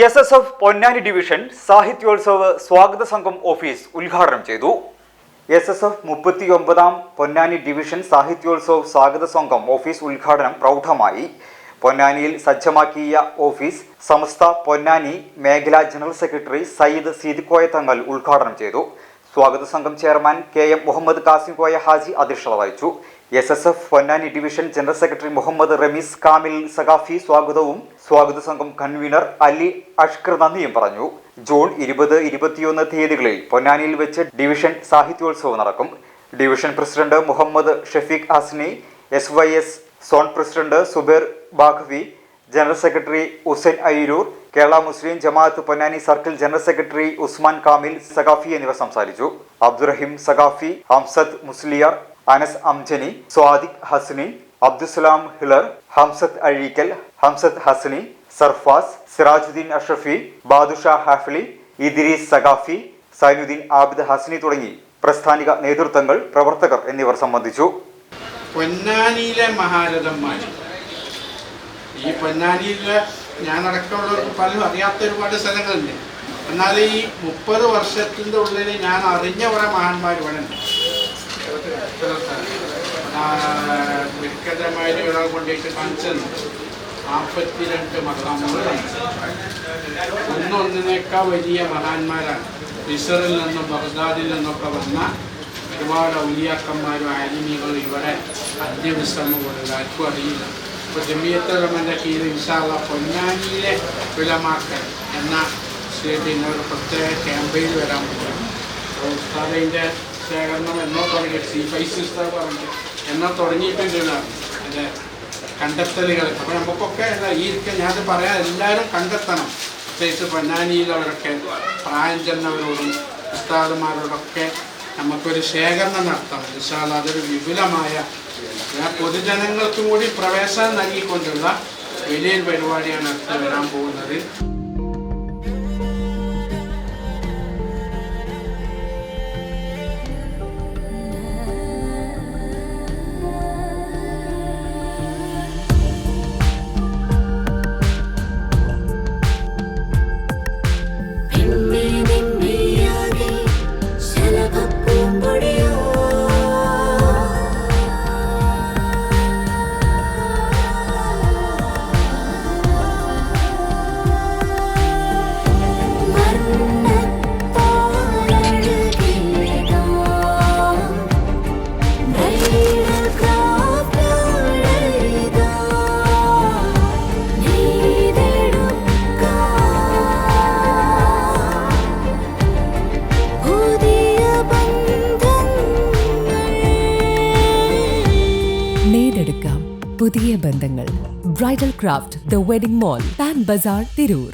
SSF Ponnani division Sahityotsav സ്വാഗത സംഘം office ഉദ്ഘാടനം ചെയ്തു. SSF 39ാം പൊന്നാനി ഡിവിഷൻ സാഹിത്യോത്സവ് സ്വാഗത സംഘം ഓഫീസ് ഉദ്ഘാടനം പ്രൗഢമായി. പൊന്നാനിയിൽ സജ്ജമാക്കിയ ഓഫീസ് സമസ്ത പൊന്നാനി മേഖലാ ജനറൽ സെക്രട്ടറി സയ്യിദ് സീദിക്കോയ തങ്ങൾ ഉദ്ഘാടനം ചെയ്തു. സ്വാഗത സംഘം ചെയർമാൻ KM മുഹമ്മദ് കാസിം കോയ ഹാജി അധ്യക്ഷത വഹിച്ചു. SSF Ponnani division general secretary Muhammad Ramees Kamil Saqafi സ്വാഗത സംഘം കൺവീനർ അലി അഷ്കർ നന്ദിയും പറഞ്ഞു. ജൂൺ 20-21 തീയതികളിൽ പൊന്നാനിയിൽ വെച്ച് ഡിവിഷൻ സാഹിത്യോത്സവം നടക്കും. Division president Muhammad Shafeeq Hasni, SYS zone president Zubair Baqavi, general secretary Hussain Ayyur, Kerala Muslim Jamaat Ponnani circle general secretary Usman Kamil Saqafi എന്നിവർ സംസാരിച്ചു. അബ്ദുറഹിം സഖാഫി, ഹംസത്ത് മുസ്ലിയാർ, അനസ് അംജനി, സ്വാദിഖ് ഹസ്നി, അബ്ദുസലാം ഹിളർ, ഹംസത്ത് അഴീക്കൽ, ഹംസത്ത് ഹസ്നി, സർഫാസ്, സിറാജുദ്ദീൻ അഷ്റഫി, ബാദുഷാ ഹാഫിലി, ഇദ്രീസ് സഖാഫി, സൈനുദ്ദീൻ ആബിദ് ഹസ്നി തുടങ്ങി പ്രസ്ഥാനിക നേതൃത്വങ്ങൾ, പ്രവർത്തകർ എന്നിവർ സംബന്ധിച്ചു. പൊന്നാനിയിലെ മഹാരഥന്മാർ, ഈ പൊന്നാനിയിലെ ഞാനടക്കമുള്ളവർക്ക് പലരും അറിയാത്ത ഒരുപാട് സ്ഥലങ്ങളുണ്ട്. എന്നാൽ ഈ 30 വർഷത്തിൻ്റെ ഉള്ളിൽ ഞാൻ അറിഞ്ഞ കുറേ മഹാന്മാർ ഇവിടെ ഉണ്ട്. വിക്കതമാരികളെ കൊണ്ടിട്ട് കാണിച്ചെന്ന് 42 മഹാന്മാരുണ്ട്. ഒന്നൊന്നിനേക്കാൾ വലിയ മഹാന്മാരാണ്. മിസറിൽ നിന്നും ബഗ്ദാദിൽ നിന്നൊക്കെ വന്ന ഒരുപാട് ഔലിയാക്കന്മാരും ആലിമീകളും ഇവിടെ അന്ത്യവിശ്രമം കൊണ്ട് ആർക്കും അറിയില്ല. ഇപ്പോൾ ജമിയത്തുൽ ഉലമയുടെ കീഴിൽ ഇൻഷാ അല്ലാഹ് പൊന്നാനിയിലെ ഉലമാക്കൾ എന്ന പിന്നെ ഒരു പ്രത്യേക ക്യാമ്പയിൻ വരാൻ പോകും. ഉസ്താദിൻ്റെ ശേഖരണം എന്നോ തുടങ്ങി ഫൈസിസ്താർ പറഞ്ഞു എന്നോ തുടങ്ങിയിട്ടുണ്ടാണ് അതിൻ്റെ കണ്ടെത്തലുകൾ. അപ്പോൾ നമുക്കൊക്കെ ഈ ഞാനത് പറയാൻ എല്ലാവരും കണ്ടെത്തണം. പ്രത്യേകിച്ച് പൊന്നാനിയിലവരൊക്കെ പ്രായം ചെന്നവരോടും ഉസ്താദുമാരോടൊക്കെ നമുക്കൊരു ശേഖരണം നടത്തണം. ഇൻഷാ അല്ലാഹ് അതൊരു വിപുലമായ പൊതുജനങ്ങൾക്കും കൂടി പ്രവേശനം നൽകിക്കൊണ്ടുള്ള വലിയൊരു പരിപാടിയാണ് അടുത്ത് വരാൻ പോകുന്നത്. നേടെടുക്കാം പുതിയ ബന്ധങ്ങൾ. Bridal craft, the wedding mall, Pan Bazar, Tirur.